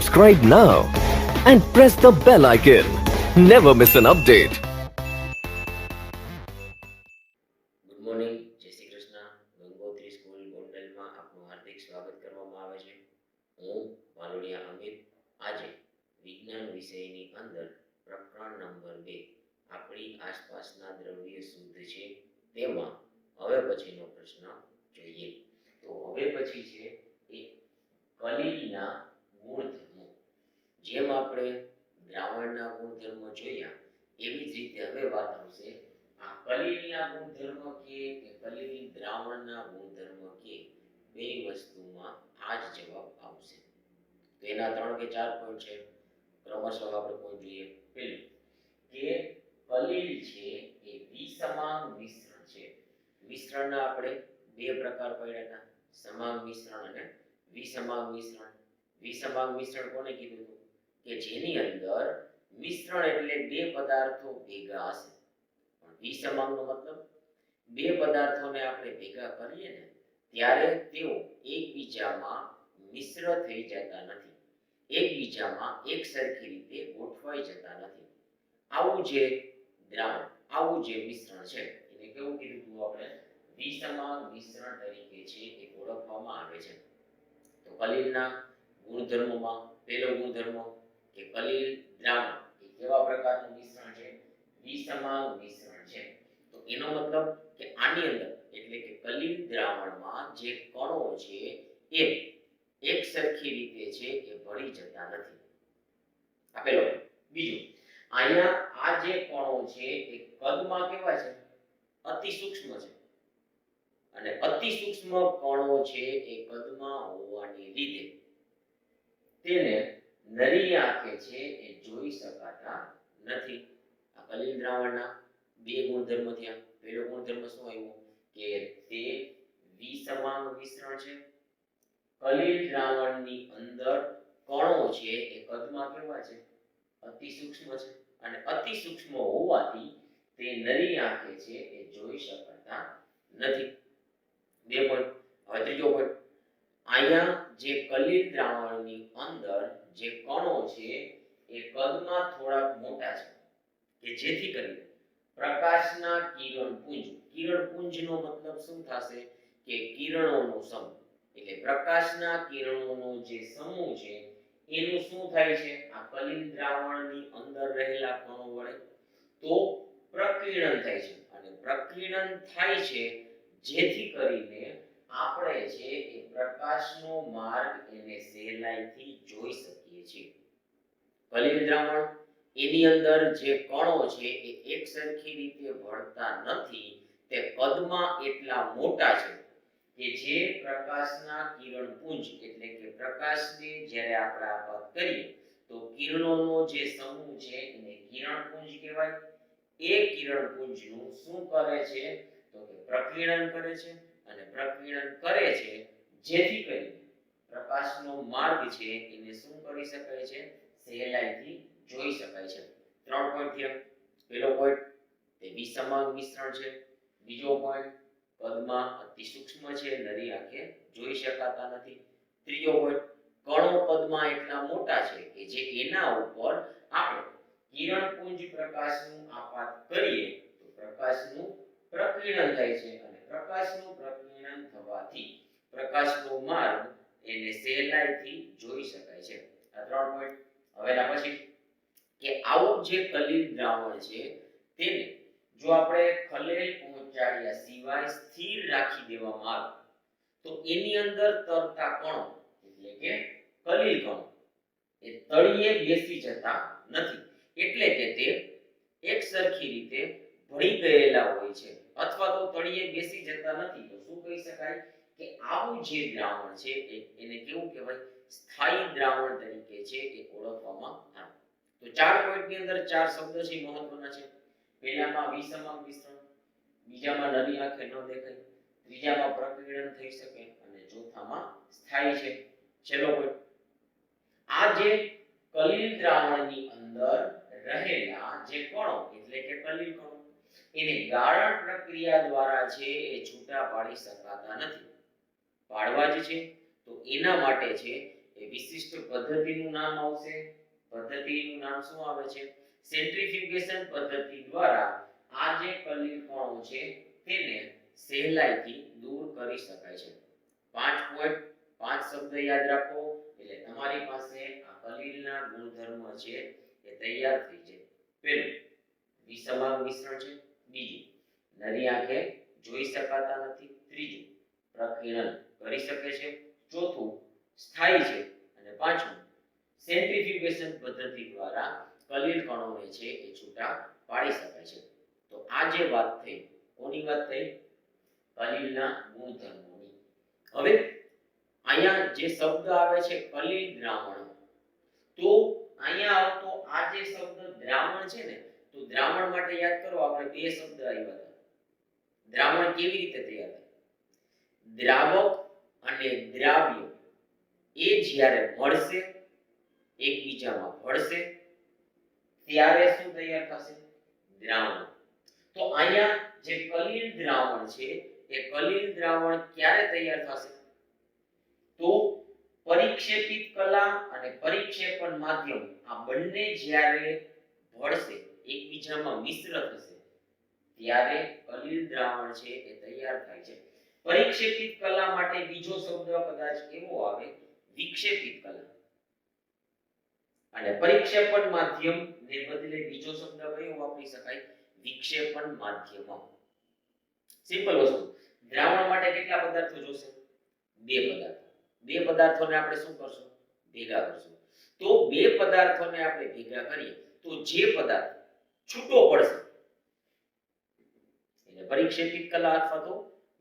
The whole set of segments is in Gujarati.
Subscribe now and press the bell icon. Never miss an update. Good morning, જય શ્રી કૃષ્ણ. ગંગોત્રી સ્કૂલ ગોંડલમાં આપનું હાર્દિક સ્વાગત કરવામાં આવે છે. હું વાલોડિયા અમિત આજે વિજ્ઞાન વિષયની અંદર પ્રકરણ નંબર 2 આપણી આસપાસના દ્રવ્ય શુદ્ધ છે તેમાં હવે પછીનો પ્રશ્ન જોઈએ. તો હવે પછી છે એ કલીલના ગુણધર્મો. જેમ આપણે દ્રાવણના ગુણધર્મો જોયા એવી જ રીતે હવે વાત આવશે આ કલીલના ગુણધર્મ કે કલીલ દ્રાવણના ગુણધર્મ કે બે વસ્તુમાં આ જ જવાબ આવશે. તો એના 3 કે 4 પોઈન્ટ છે. ક્રમશઃ આપણે પોઈન્ટ જોઈએ. પહેલું કે કલીલ છે એ વિસમાંગ મિશ્રણ છે. મિશ્રણના આપણે બે પ્રકાર પડ્યા હતા, સમાંગ મિશ્રણ અને વિસમાંગ મિશ્રણ. વિસમાંગ મિશ્રણ કોને કીધું હતું? કે જેની અંદર મિશ્રણ એટલે બે પદાર્થો ભેગા હશે. વિસમાંગનો મતલબ બે પદાર્થોને આપણે ભેગા કરીએ ને ત્યારે તેઓ એકબીજામાં મિશ્ર થઈ જતા નથી, એકબીજામાં એક સરખી રીતે ગોઠવાઈ જતા નથી. આવું જે દ્રાવણ, આવું જે મિશ્રણ છે એને કેવું કીધું હતું આપણે? વિસમાંગ મિશ્રણ તરીકે છે એ ઓળખવામાં આવે છે. તો કલીલના ગુણધર્મોમાં પહેલો ગુણધર્મ કે કલીલ દ્રાવણ એ કેવા પ્રકારનું મિશ્રણ છે? વિસમાંગ મિશ્રણ છે. તો એનો મતલબ કે આની અંદર એટલે કે કલીલ દ્રાવણમાં જે કણો છે એ એક સરખી રીતે છે એ ભળી જતા નથી. આ પહેલો. બીજું, અહીંયા આ જે કણો છે એ કદમાં કેવા છે? અતિ સૂક્ષ્મ છે. અને અતિ સૂક્ષ્મ કણો છે એ કદમાં હોવાને લીધે તેને નરી આંખે છે એ જોઈ શકાતા નથી. આ કલીલ દ્રાવણના બે ગુણધર્મ થયા. પહેલો ગુણધર્મ શું આવ્યો? કે તે વિસમાંગ મિશ્રણ છે. કલીલ દ્રાવણની અંદર કણો છે એ કદમાં કેવા છે? અતિ સૂક્ષ્મ છે. અને અતિ સૂક્ષ્મ હોવાથી તે નરી આંખે છે એ જોઈ શકાતા નથી. બે પોઈન્ટ. હવે ત્રીજો પોઈન્ટ, અહીંયા જે કલીલ દ્રાવણની અંદર જે કણો છે એ કદમાં થોડા મોટા છે કે જેથી કરીને પ્રકાશના કિરણપુંજ, કિરણપુંજનો મતલબ શું થશે? કે કિરણોનો સમૂહ. એટલે પ્રકાશના કિરણોનો જે સમૂહ છે એનું શું થાય છે? આ કલીલ દ્રાવણની અંદર રહેલા કણો વડે તો પ્રકીર્ણન થાય છે. અને પ્રકીર્ણન થાય છે જેથી કરીને આપણે છે એ પ્રકાશનો માર્ગ એને સહેલાઈથી જોઈ શકીએ છીએ. કલીલ દ્રાવણ એની અંદર જે કણો છે એ એક સરખી રીતે ભળતા નથી, તે કદમાં એટલા મોટા છે કે જે પ્રકાશના કિરણપુંજ એટલે કે પ્રકાશને જ્યારે આપણે આપાત કરીએ તો કિરણોનો જે સમૂહ છે એને કિરણપુંજ કહેવાય. એ કિરણપુંજનું શું કરે છે? તો કે પ્રકીર્ણન કરે છે. અને પ્રકીર્ણન કરે છે જેથી કરીને પ્રકાશનો માર્ગ છે એને શું કરી શકાય છે? સહેલાઈથી જોઈ શકાય છે. 3 પોઈન્ટ થયા. પહેલો પોઈન્ટ તે વિસમાંગ મિશ્રણ છે. બીજો પોઈન્ટ કદમાં અતિ સૂક્ષ્મ છે, નરી આંખે જોઈ શકાતા નથી. ત્રીજો પોઈન્ટ કણો કદમાં એટલા મોટા છે કે જે એના ઉપર આપણે કિરણપુંજ પ્રકાશનું આપાત કરીએ તો પ્રકાશનું પ્રકીર્ણન થાય છે. અને પ્રકાશનું પ્રકીર્ણન થવાથી પ્રકાશનો માર્ગ એને સહેલાઈથી જોઈ શકાય છે. આ 3 પોઈન્ટ. હવે એના પછી કે આવું જે કલીલ દ્રાવણ છે તેને જો આપણે ખલેલ પહોંચાડ્યા સિવાય સ્થિર રાખી દેવામાં આવે તો એની અંદર તરતા કણો એટલે કે કલીલ કણો એ તળિયે બેસી જતા નથી. એટલે કે તે એક સરખી રીતે ભળી ગયેલા હોય છે અથવા તો તળિયે બેસી જતા નથી. તો શું કહી શકાય? કે આવું જે દ્રાવણ છે એને કેવું કહેવાય? સ્થાયી દ્રાવણ તરીકે છે એ ઓળખવામાં આવે. તો 4 પોઈન્ટની અંદર 4 શબ્દો છે મહત્વના છે. પહેલામાં વિસમાંગ મિશ્રણ, બીજામાં નરી આંખે ન દેખાય, ત્રીજામાં પ્રકીર્ણન થઈ શકે અને ચોથામાં સ્થાયી છે. છેલ્લો પોઈન્ટ, આ જે કલીલ દ્રાવણની અંદર રહેલા જે કણો એટલે કે કલીલ કણો એને ગાળણ પ્રક્રિયા દ્વારા છે એ છૂટા પાડી શકાતા નથી. પાડવા જ છે તો એના માટે છે એ વિશિષ્ટ પદ્ધતિનું નામ આવશે. પદ્ધતિનું નામ શું આવે છે? સેન્ટ્રીફ્યુગેશન પદ્ધતિ દ્વારા આ જે કલીલ કણો છે તેને સહેલાઈથી દૂર કરી શકાય છે. 5 પોઈન્ટ 5 શબ્દ યાદ રાખો એટલે તમારી પાસે આ કલીલના ગુણધર્મ છે એ તૈયાર થઈ જાય. પહેલું, વિષમાંગ મિશ્રણ છે. બીજું, નરી આંખે જોઈ શકાતા નથી. ત્રીજું, પ્રકીર્ણન કરી શકે છે. ચોથું, સ્થાયી છે. અને પાંચમું, સેન્ટ્રીફ્યુગેશન પદ્ધતિ દ્વારા કલીલ કણોને છે એ છૂટા પાડી શકાય છે. તો આ જે વાત થઈ, કોની વાત થઈ? કલીલના ગુણધર્મોની. હવે અહીંયા જે શબ્દ આવે છે કલીલ દ્રાવણ, તો અહીંયા આવતો આ જે શબ્દ દ્રાવણ છે ને, તો દ્રાવણ માટે યાદ કરો આપણે બે શબ્દ આવ્યા હતા. દ્રાવણ કેવી રીતે તૈયાર થાય? દ્રાવક અને દ્રાવ્ય એ જ્યારે મળશે, એકબીજામાં ભળશે, ત્યારે શું તૈયાર થશે? દ્રાવણ. તો અહીંયા જે કલીલ દ્રાવણ છે એ કલીલ દ્રાવણ ક્યારે તૈયાર થશે? તો પરિક્ષેપિત કલા અને પરિક્ષેપણ માધ્યમ આ બંને જ્યારે ભળશે, એકબીજામાં મિશ્ર થશે, ત્યારે કલીલ દ્રાવણ છે એ તૈયાર થાય છે. પરિક્ષેપિત કલા માટે બીજો શબ્દ કદાચ એવો આવે, વિક્ષેપિત કલા. અને પરિક્ષેપણ માધ્યમ ને બદલે બીજો શબ્દ કયો વાપરી શકાય? વિક્ષેપણ માધ્યમ. સિમ્પલ વસ્તુ. દ્રાવણ માટે કેટલા પદાર્થો જોશે? બે પદાર્થો. બે પદાર્થોને આપણે શું કરશું? ભેગા કરશું. તો બે પદાર્થોને આપણે ભેગા કરીએ તો જે પદાર્થ છૂટો પડશે એટલે પરિક્ષેપિત કલા અથવા તો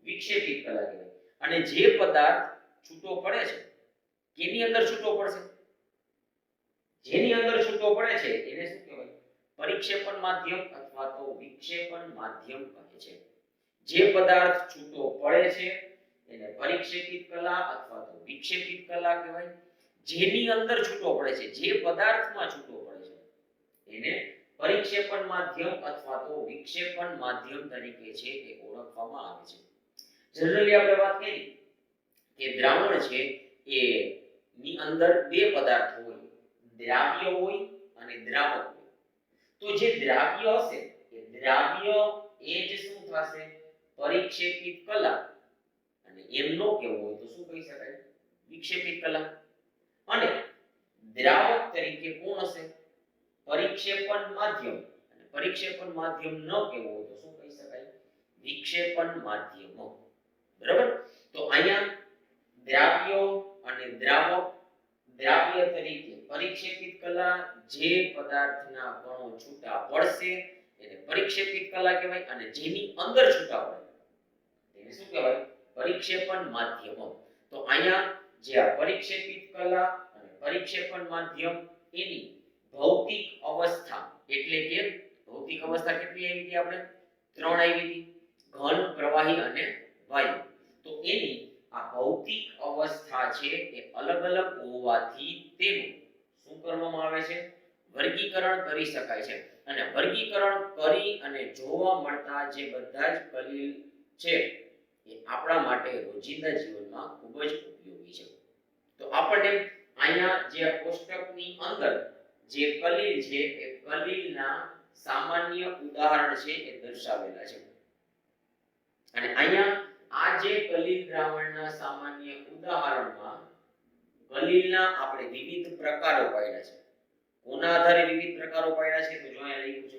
વિક્ષેપિત કલા કહેવાય. અને જે પદાર્થ છૂટો પડે છે, કેની અંદર છૂટો પડશે? જેની અંદર છૂટો પડે છે એને શું કહેવાય? પરિક્ષેપણ માધ્યમ અથવા તો વિક્ષેપણ માધ્યમ કહે છે. જે પદાર્થ છૂટો પડે છે એને પરિક્ષેપિત કલા અથવા તો વિક્ષેપિત કલા કહેવાય. જેની અંદર છૂટો પડે છે, જે પદાર્થમાં છૂટો પડે છે એને પરિક્ષેપણ માધ્યમ અથવા તો વિક્ષેપણ માધ્યમ તરીકે છે એ ઓળખવામાં આવે છે. જનરલી આપણે વાત કરી કે દ્રાવણ છે એ ની અંદર બે પદાર્થો હોય, દ્રાવ્ય હોય અને દ્રાવક હોય. તો જે દ્રાવ્ય હશે એ દ્રાવ્ય એ જ શું થશે? પરિક્ષેપિત કલા. અને એમ નો કેવું હોય તો શું કહી શકાય? વિક્ષેપિત કલા. અને દ્રાવક તરીકે કોણ હશે? પરિક્ષેપણ માધ્યમ. અને પરિક્ષેપણ માધ્યમ ન કેવું હોય તો શું કહી શકાય? વિક્ષેપણ માધ્યમ. બરાબર? તો અહીંયા દ્રાવ્ય અને દ્રાવક, દ્રાવ્ય તરીકે પરિક્ષેપિત કલા, જે પદાર્થના કણો છૂટા પડશે એને પરિક્ષેપિત કલા કહેવાય. અને જેની અંદર છૂટા પડે એને શું કહેવાય? પરિક્ષેપણ માધ્યમ. તો અહીંયા જે આ પરિક્ષેપિત કલા અને પરિક્ષેપણ માધ્યમ એની ભૌતિક અવસ્થા, એટલે કે ભૌતિક અવસ્થા કેટલી આવી હતી? આપણે 3 આવી હતી, ઘન, પ્રવાહી અને વાયુ. તો એની આ ભૌતિક અવસ્થા છે એ અલગ અલગ હોવાથી તેનું શું કરવામાં આવે છે? વર્ગીકરણ કરી શકાય છે. અને વર્ગીકરણ કરી અને જોવા મળતા જે બધા જ કલીલ છે એ આપણા માટે રોજિંદા જીવનમાં ખૂબ જ ઉપયોગી છે. તો આપણને અહીંયા જે કોષ્ટકની અંદર જે કલીલ છે એ કલીલના સામાન્ય ઉદાહરણ છે એ દર્શાવેલા છે. અને અહીંયા આ જે કલીલ દ્રાવણના સામાન્ય ઉદાહરણમાં કલીલના આપણે વિવિધ પ્રકારો પાડ્યા છે. કોના આધારે વિવિધ પ્રકારો પાડ્યા છે? તો જો અહીંયા લખ્યું છે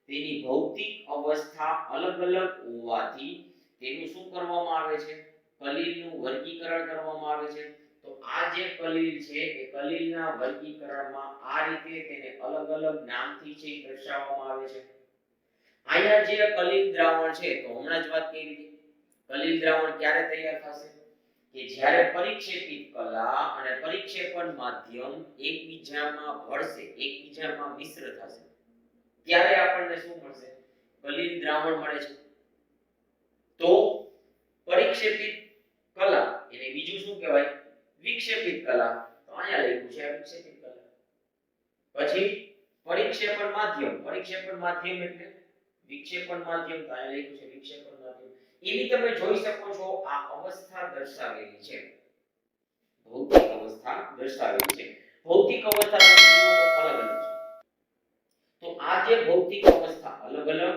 તેની ભૌતિક અવસ્થા અલગ અલગ હોવાથી તેનું શું કરવામાં આવે છે? કલીલનું વર્ગીકરણ કરવામાં આવે છે. તો આ જે કલીલ છે એ કલીલના વર્ગીકરણમાં આ રીતે તેને અલગ અલગ નામથી છે દર્શાવવામાં આવે છે. અહીંયા જે કલીલ દ્રાવણ છે તો હમણાં જ વાત કરી હતી, કલીલ દ્રાવણ ક્યારે તૈયાર થશે? કે જ્યારે પરિક્ષેપિત કલા અને પરિક્ષેપણ માધ્યમ એકબીજામાં ભળશે, એકબીજામાં મિશ્ર થશે, ત્યારે આપણને શું મળશે? કલીલ દ્રાવણ મળે છે. તો પરિક્ષેપિત કલા એને બીજું શું કહેવાય? વિક્ષેપિત કલા. તો અહીંયા લખ્યું છે વિક્ષેપિત કલા. પછી પરિક્ષેપણ માધ્યમ, પરિક્ષેપણ માધ્યમ એટલે વિક્ષેપણ માધ્યમ. તો અહીંયા લખ્યું છે વિક્ષેપણ માધ્યમ. એની તમે જોઈ શકો છો આ અવસ્થા દર્શાવેલી છે. ભૌતિક અવસ્થા દર્શાવેલી છે. ભૌતિક અવસ્થા તમે જુઓ તો અલગ અલગ છે. તો આ જે ભૌતિક અવસ્થા અલગ અલગ,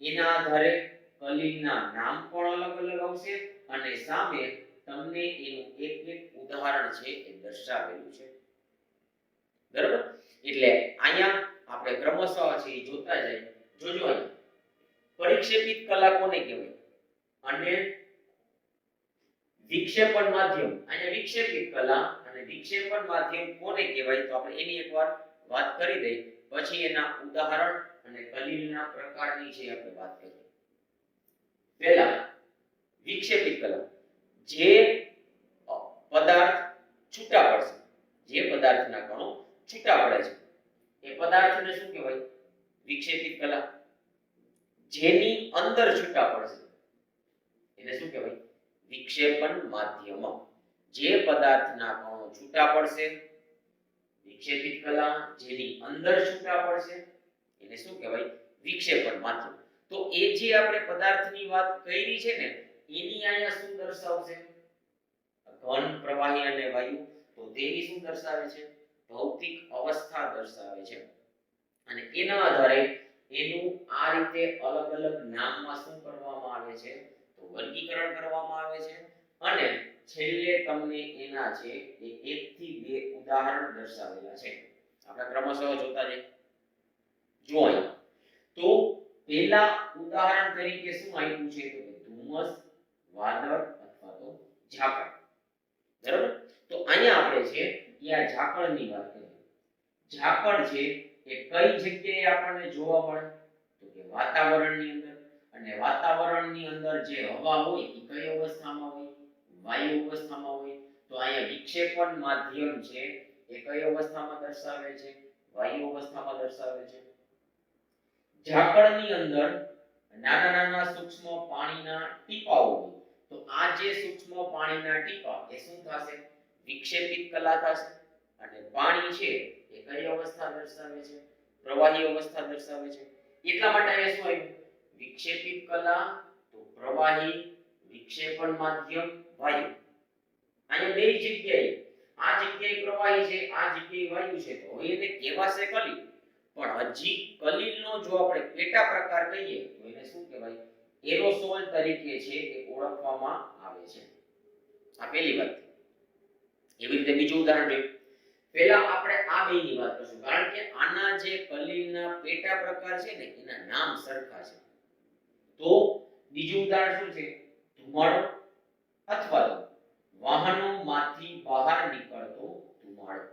એના આધારે કલીલના નામ પણ અલગ અલગ આવશે અને સામે તમને એનું એક એક ઉદાહરણ છે એ દર્શાવેલું છે. બરાબર? એટલે અહીંયા આપણે ક્રમશઃ છે એ જોતા જઈએ. જોજો અહીંયા પરિક્ષેપિત કલા કોને કહેવાય અને વિક્ષેપણ માધ્યમ, અહીંયા વિક્ષેપિત કલા અને વિક્ષેપણ માધ્યમ કોને કહેવાય તો આપણે એની એકવાર વાત કરી દઈએ, પછી એના ઉદાહરણ અને કલીલના પ્રકારની છે આપણે વાત કરીએ. પહેલા વિક્ષેપિત કલા, જે પદાર્થ છૂટા પડશે, જે પદાર્થના કણો છૂટા પડે છે એ પદાર્થને શું કહેવાય? વિક્ષેપિત કલા. જેની અંદર છૂટા પડશે એને શું કહેવાય? વિક્ષેપણ માધ્યમ. જે પદાર્થના કણો છૂટા પડશે વિક્ષેપિત કલા, જેની અંદર છૂટા પડશે એને શું કહેવાય? વિક્ષેપણ માધ્યમ. તો એ જે આપણે પદાર્થની વાત કરી છે ને એની અહીંયા શું દર્શાવશે? ઘન, પ્રવાહી અને વાયુ. તો તેની શું દર્શાવે છે? ભૌતિક અવસ્થા દર્શાવે છે. અને એના આધારે એનું આ રીતે અલગ અલગ નામમાં શું કરવામાં આવે છે? તો વર્ગીકરણ કરવામાં આવે છે. અને છેલ્લે તમને એના છે એ 1 થી 2 ઉદાહરણ દર્શાવેલા છે. આપણે ક્રમશઃ જોતા જઈએ. જો અહીંયા તો પહેલા ઉદાહરણ તરીકે શું આપ્યું છે તો ધુમ્મસ, વાદળ અથવા તો ઝાકળ. બરાબર? તો અહીંયા આપણે છે એ આ ઝાકળની વાત કરીએ. ઝાકળ છે એ કઈ જગ્યાએ આપણને જોવા મળે તો કે વાતાવરણની અંદર. અને વાતાવરણની અંદર જે હવા હોય એ કઈ અવસ્થામાં હોય? વાયુ અવસ્થામાં હોય. તો અહીંયા વિક્ષેપણ માધ્યમ છે એ કઈ અવસ્થામાં દર્શાવે છે? વાયુ અવસ્થામાં દર્શાવે છે. ઝાકળની અંદર નાના નાના સૂક્ષ્મ પાણીના ટીપાઓ હોય. તો આ જે સૂક્ષ્મ પાણીના ટીપા એ શું થશે? વિક્ષેપિત કલા થશે. અને પાણી છે એ કઈ અવસ્થા દર્શાવે છે? પ્રવાહી અવસ્થા દર્શાવે છે. એટલા માટે અહીંયા શું આવ્યું? વિક્ષેપિત કલા તો પ્રવાહી, વિક્ષેપણ માધ્યમ, વાયુ. અહીંયા બે જગ્યાએ, આ જગ્યાએ પ્રવાહી છે, આ જગ્યાએ વાયુ છે. તો એને કહેવાશે કલીલ. પણ હજી કલીલનો જો આપણે પેટા પ્રકાર કહીએ તો એને શું કહેવાય? એરોસોલ તરીકે છે એ ઓળખવામાં આવે છે. આ પહેલી વાત. એવી રીતે બીજું ઉદાહરણ જોઈએ. પહેલા આપણે આ બેની વાત કરીશું કારણ કે આના જે કલીલના પેટા પ્રકાર છે ને એના નામ સરખા છે. તો બીજું ઉદાહરણ શું છે? ધુમાડો અથવા તો વાહનોમાંથી બહાર નીકળતો ધુમાડો.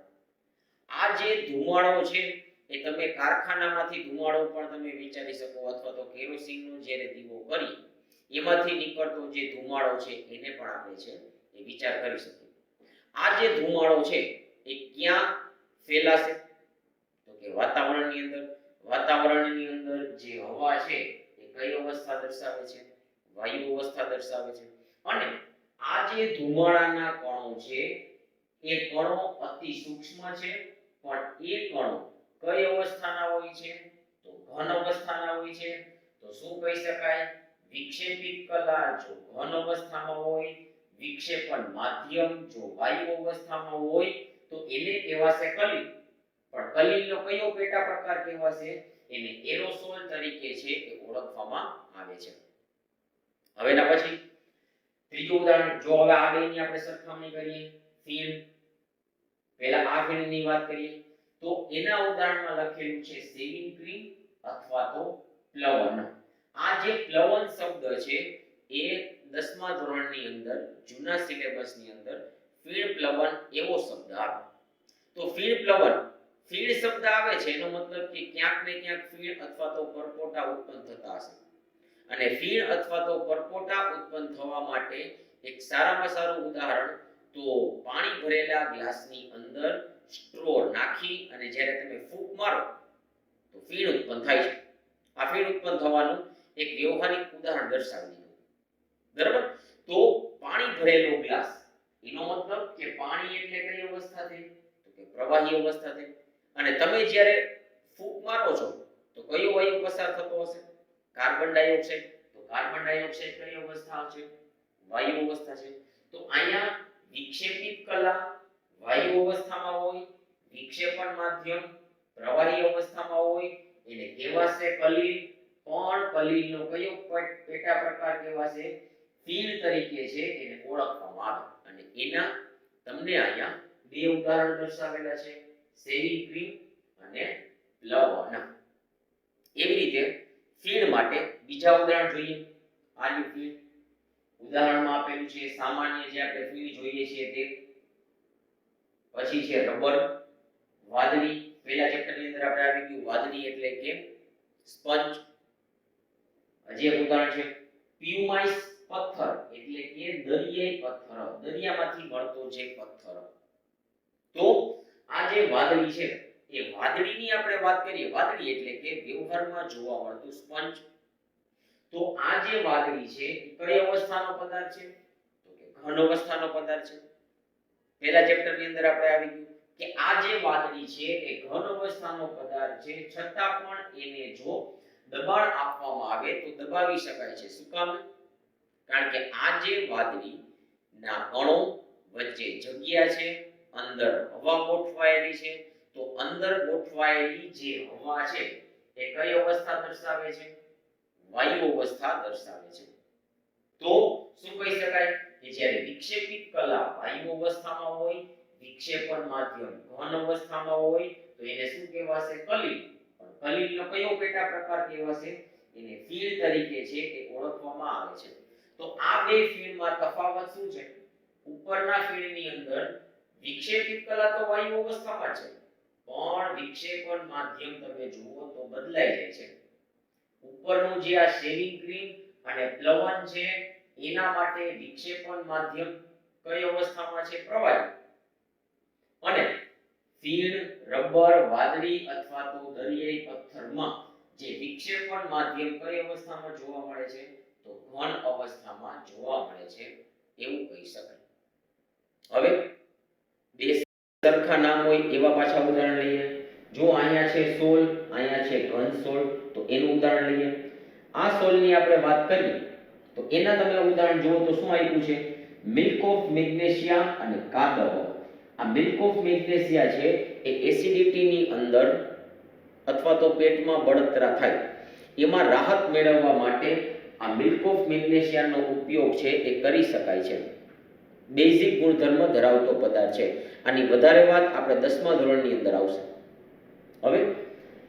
આ જે ધુમાડો છે એ તમે કારખાનામાંથી ધુમાડો પણ તમે વિચારી શકો અથવા તો કેરોસીનનો જ્યારે દીવો કરી એમાંથી નીકળતો જે ધુમાડો છે એને પણ આપણે છે એ વિચાર કરી શકીએ. આ જે ધુમાડો છે એ ક્યાં ફેલાશે તો કે વાતાવરણની અંદર. વાતાવરણની અંદર જે હવા છે એ કઈ અવસ્થા દર્શાવે છે? વાયુ અવસ્થા દર્શાવે છે. અને આ જે ધુમાડાના કણો છે એ કણો અતિ સૂક્ષ્મ છે પણ એ કણો કઈ અવસ્થાના હોય છે? તો ઘન અવસ્થાના હોય છે. તો શું કહી શકાય? વિક્ષેપિત કલા જો ઘન અવસ્થામાં હોય, વિક્ષેપણ માધ્યમ જો વાયુ અવસ્થામાં હોય તો એને કહેવાશે કલીલ. પણ કલીલનો કયો પેટા પ્રકાર કહેવાશે? એને એરોસોલ તરીકે છે એ ઓળખવામાં આવે છે. હવે એના પછી ત્રીજું ઉદાહરણ. જો હવે આ બેની આપણે સરખામણી કરીએ, ફીણ. પહેલા આ ફીણની વાત કરીએ તો એના ઉદાહરણમાં લખેલું છે સેવિંગ ક્રીમ અથવા તો પ્લવન. આ જે પ્લવન શબ્દ છે એ 10મા ધોરણની અંદર જૂના સિલેબસની અંદર ફીણ પ્લવન એવો શબ્દ આવે. તો ફીણ પ્લવન, ફીણ શબ્દ આવે છે એનો મતલબ કે ક્યાંક ને ક્યાંક ફીણ અથવા તો પરપોટા ઉત્પન્ન થતા હશે. અને ફીણ અથવા તો પરપોટા ઉત્પન્ન થવા માટે એક સારામાં સારું ઉદાહરણ તો પાણી ભરેલા ગ્લાસની અંદર સ્ટ્રો નાખી અને જ્યારે તમે ફૂંક મારો તો ફીણ ઉત્પન્ન થાય છે. આ ફીણ ઉત્પન્ન થવાનું એક વ્યવહારિક ઉદાહરણ દર્શાવી દીધું. બરાબર? તો પાણી ભરેલો ગ્લાસ એનો મતલબ કે પાણી એટલે કઈ અવસ્થા થઈ તો કે પ્રવાહી અવસ્થા થઈ. અને તમે જ્યારે ફૂંક મારો છો તો કયો વાયુ પસાર થતો હશે? Carbon dioxide. તો કાર્બન ડાયોક્સાઇડ કઈ અવસ્થા છે? વાયુ અવસ્થા છે. તો અહીંયા વિક્ષેપિત કલા વાયુ અવસ્થામાં હોય, વિક્ષેપણ માધ્યમ પ્રવાહી અવસ્થામાં હોય એને કહેવાશે કલીલ. પણ કલીલનો કયો પેટા પ્રકાર કહેવાશે? ફીણ તરીકે છે એને ઓળખવામાં આવે. અને એના તમને અહીંયા બે ઉદાહરણ દર્શાવેલા છે, સેવિંગ ક્રીમ અને લવણ. એવી રીતે ફીણ માટે બીજા ઉદાહરણ જોઈએ. આની ફીણ ઉદાહરણમાં આપેલું છે સામાન્ય જે આપણે ફીણ જોઈએ છીએ તે. પછી છે રબર, વાદળી. પહેલા ચેપ્ટરની અંદર આપણે આવી ગયું વાદળી એટલે કે સ્પંજ. હજી એક ઉદાહરણ છે પ્યુમાઇસ પથ્થર એટલે કે દરિયાઈ પથ્થર, દરિયામાંથી મળતો જે પથ્થર. તો આ જે વાદળી છે એ વાદળીની આપણે વાત કરીએ, વાદળી એટલે કે વ્યવહારમાં જોવા મળતું સ્પંજ. તો આ જે વાદળી છે કઈ અવસ્થાનો પદાર્થ છે? તો કે ઘન અવસ્થાનો પદાર્થ છે. પહેલા ચેપ્ટરની અંદર આપણે આવી ગયું કે આ જે વાદળી છે એ ઘન અવસ્થાનો પદાર્થ છે, છતાં પણ એને જો દબાણ આપવામાં આવે તો દબાવી શકાય છે. શું કામ? કારણ કે આ જે વાદળીના કણો વચ્ચે જગ્યા છે, અંદર હવા ગોઠવાયેલી છે. તો અંદર ગોઠવાયેલી જે હવા છે એ કઈ અવસ્થા દર્શાવે છે? વાયુ અવસ્થા દર્શાવે છે. તો શું કહી શકાય કે જ્યારે વિક્ષેપિત કલા વાયુ અવસ્થામાં હોય, વિક્ષેપણ માધ્યમ ઘન અવસ્થામાં હોય તો એને શું કહેવાશે? કલીલ. પણ કલીલનો કયો પેટા પ્રકાર કહેવાશે? એને ફીણ તરીકે છે એ ઓળખવામાં આવે છે. તો આ બે ફીણમાં તફાવત શું છે? ઉપરના ફીણની અંદર વિક્ષેપિત કલા તો વાયુ અવસ્થામાં છે, પણ વિક્ષેપણ માધ્યમ તમે જુઓ તો બદલાઈ જાય છે. ઉપરનું જે આ શેવિંગ ક્રીમ અને પ્લવન છે એના માટે વિક્ષેપણ માધ્યમ કઈ અવસ્થામાં છે? પ્રવાહી. અને ફીણ, રબર, વાદળી અથવા તો દરિયાઈ પથ્થરમાં જે વિક્ષેપણ માધ્યમ કઈ અવસ્થામાં જોવા મળે છે? તો ઘન અવસ્થામાં જોવા મળે છે એવું કહી શકાય. હવે બે સરખા નામ હોય એવા પાછા ઉદાહરણ લઈએ. જો અહીંયા છે સોલ, અહીંયા છે ઘન સોલ, તો એનું ઉદાહરણ લઈએ. આ સોલની આપણે વાત કરીએ તો એના તમે ઉદાહરણ જુઓ તો શું આપ્યું છે? મિલ્ક ઓફ મેગ્નેશિયા અને કાદવ. આ મિલ્ક ઓફ મેગ્નેશિયા છે એ એસિડિટીની અંદર અથવા તો પેટમાં બળતરા થાય એમાં રાહત મેળવવા માટે આ મિલ્ક ઓફ મેગ્નેશિયાનો ઉપયોગ છે એ કરી શકાય છે. બેઝિક ગુણધર્મ ધરાવતો પદાર્થ છે. આની વધારે વાત આપણે 10મા ધોરણની અંદર આવશે. હવે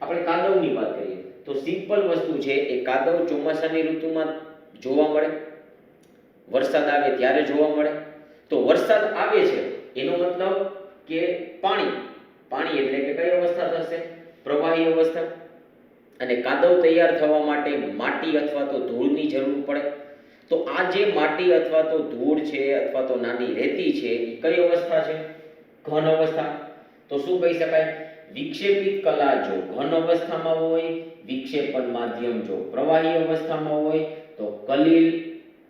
આપણે કાદવની વાત કરીએ તો સિમ્પલ વસ્તુ છે એ કાદવ ચોમાસાની ઋતુમાં જોવા મળે, વરસાદ આવે ત્યારે જોવા મળે. તો વરસાદ આવે છે એનો મતલબ કે પાણી એટલે કે કઈ અવસ્થા થશે? પ્રવાહી અવસ્થા. અને કાદવ તૈયાર થવા માટે માટી અથવા તો ધૂળની જરૂર પડે. તો આ જે માટી અથવા તો ધૂળ છે અથવા તો નાની રેતી છે એ કઈ અવસ્થા છે? ઘન અવસ્થા. તો શું કહી શકાય? વિક્ષેપિત કલા જો ઘન અવસ્થામાં હોય, વિક્ષેપણ માધ્યમ જો પ્રવાહી અવસ્થામાં હોય તો કલીલ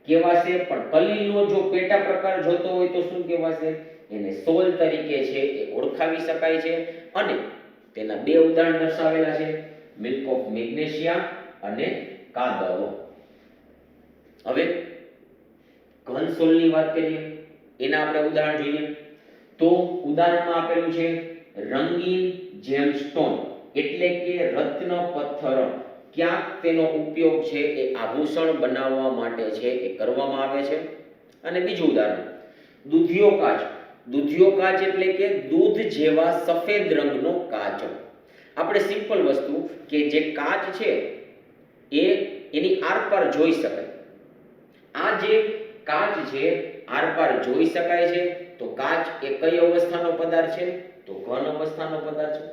કહેવાશે. પણ કલીલનો જો પેટા પ્રકાર જોતો હોય તો શું કહેવાશે? એને સોલ તરીકે છે એ ઓળખાવી શકાય છે. અને તેના બે ઉદાહરણ દર્શાવેલા છે, મિલ્ક ઓફ મેગ્નેશિયા અને કાદવ. હવે ઘન સોલની વાત કરીએ, એના આપણે ઉદાહરણ જોઈએ તો ઉદાહરણમાં આપેલું છે રંગીન જેમસ્ટોન એટલે કે રત્ન પથ્થર. ક્યાંક તેનો ઉપયોગ છે એ આભૂષણ બનાવવા માટે છે એ કરવામાં આવે છે. અને બીજું ઉદાહરણ દૂધિયો કાચ. દૂધિયો કાચ એટલે કે દૂધ જેવા સફેદ રંગનો કાચ. આપણે સિમ્પલ વસ્તુ કે જે કાચ છે એ એની આરપાર જોઈ શકાય. આ જે કાચ છે આરપાર જોઈ શકાય છે તો કાચ એ કઈ અવસ્થાનો પદાર્થ છે? તો ઘન અવસ્થાનો પદાર્થ છે.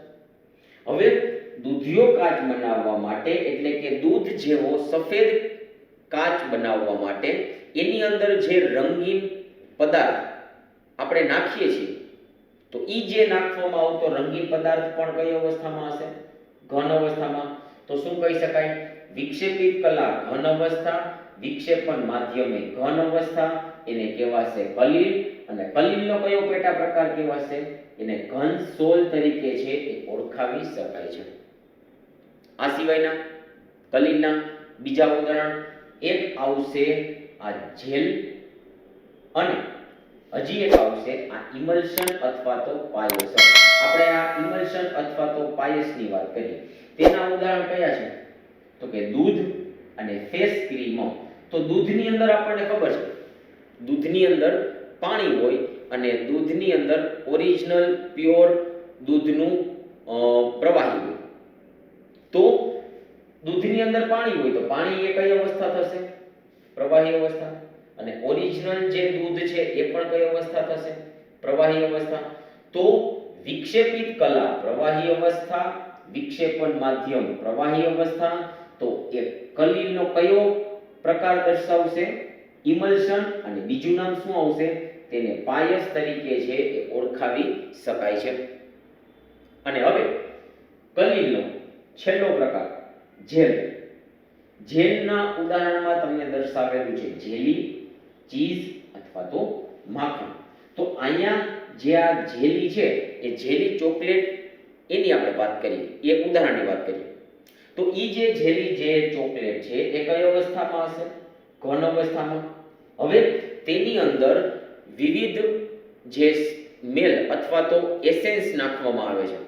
હવે દૂધિયો કાચ બનાવવા માટે એટલે કે દૂધ જેવો સફેદ કાચ બનાવવા માટે એની અંદર જે રંગીન પદાર્થ આપણે નાખીએ છીએ તો ઈ જે નાખવામાં આવતો રંગીન પદાર્થ પણ કઈ અવસ્થામાં હશે? ઘન અવસ્થામાં. તો શું કહી શકાય? વિક્ષેપિત કલા ઘન અવસ્થા, વિક્ષેપણ માધ્યમે ઘન અવસ્થા, એને કહેવાશે કલીલ. અને કલીલનો કયો પેટા પ્રકાર કહેવાશે? એને ઘન સોલ તરીકે છે એ ઓળખાવી શકાય છે. આ સિવાયના કલીલના બીજા ઉદાહરણ એક આવશે આ જેલ અને હજી એક આવશે આ ઇમલ્શન અથવા તો પાયસ. આપણે આ ઇમલ્શન અથવા તો પાયસની વાત કરીએ. તેના ઉદાહરણ કયા છે? તો કે દૂધ અને ફેસ ક્રીમ. તો દૂધની અંદર આપણને ખબર છે દૂધની અંદર પાણી હોય અને દૂધની અંદર ઓરિજિનલ પ્યોર દૂધનું પ્રવાહી હોય. તો દૂધની અંદર પાણી હોય તો પાણી એ કઈ અવસ્થા થશે? પ્રવાહી અવસ્થા. અને ઓરિજિનલ જે દૂધ છે એ પણ કઈ અવસ્થા થશે? પ્રવાહી અવસ્થા. તો વિક્ષેપિત કલા પ્રવાહી અવસ્થા, વિક્ષેપણ માધ્યમ પ્રવાહી અવસ્થા. તો એ કલીલનો કયો પ્રકાર દર્શાવશે? ઇમલ્શન. અને બીજું નામ શું આવશે? તેને પાયસ તરીકે છે એ ઓળખાવી શકાય છે. અને હવે કલીલનો છેલ્લો પ્રકાર જેલ. જેલના ઉદાહરણમાં તમને દર્શાવેલું છે જેલી, ચીઝ અથવા તો માખણ. તો અહીંયા જે આ જેલી છે એ જેલી ચોકલેટ એની આપણે વાત કરીએ, એક ઉદાહરણની વાત કરીએ. તો એ જે જેલી જે ચોકલેટ છે એ કઈ અવસ્થામાં હશે? ઘન અવસ્થામાં. હવે તેની અંદર વિવિધ જે સ્મેલ અથવા તો એસેન્સ નાખવામાં આવે છે.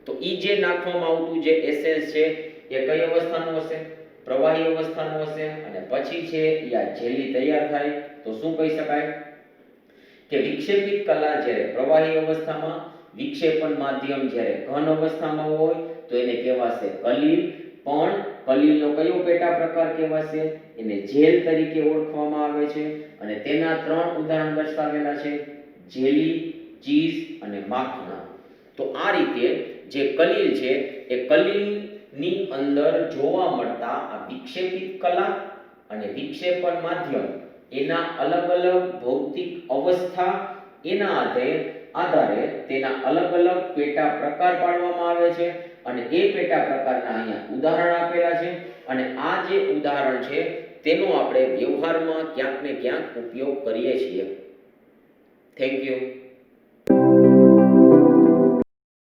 તો એ જે નાખવામાં આવતું જે એસેન્સ છે એ કઈ અવસ્થાનું હશે? પ્રવાહી અવસ્થાનું હશે. અને પછી છે આ જેલી તૈયાર થાય તો શું કહી શકાય? કે વિક્ષેપિત કલા જ્યારે પ્રવાહી અવસ્થામાં, વિક્ષેપણ માધ્યમ જ્યારે ઘન અવસ્થામાં હોય તો એને કહેવાશે કલીલ. પણ કલીલનો કયો પેટા પ્રકાર કહેવાશે? એને જેલ તરીકે ઓળખવામાં આવે છે. અને તેના 3 ઉદાહરણ દર્શાવેલા છે: જેલી, ચીઝ અને માખણ. તો આ રીતે જે કલીલ છે એ કલીલની અંદર જોવા મળતા આ વિક્ષેપિત કલા અને વિક્ષેપણ માધ્યમ એના અલગ અલગ ભૌતિક અવસ્થા એના આધારે તેના અલગ અલગ પેટા પ્રકાર પાડવામાં આવે છે. અને એ પેટા પ્રકારના અહીંયા ઉદાહરણ આપેલા છે. અને આ જે ઉદાહરણ છે તેનો આપણે વ્યવહારમાં ક્યાંક ને ક્યાંક ઉપયોગ કરીએ છીએ. Thank you.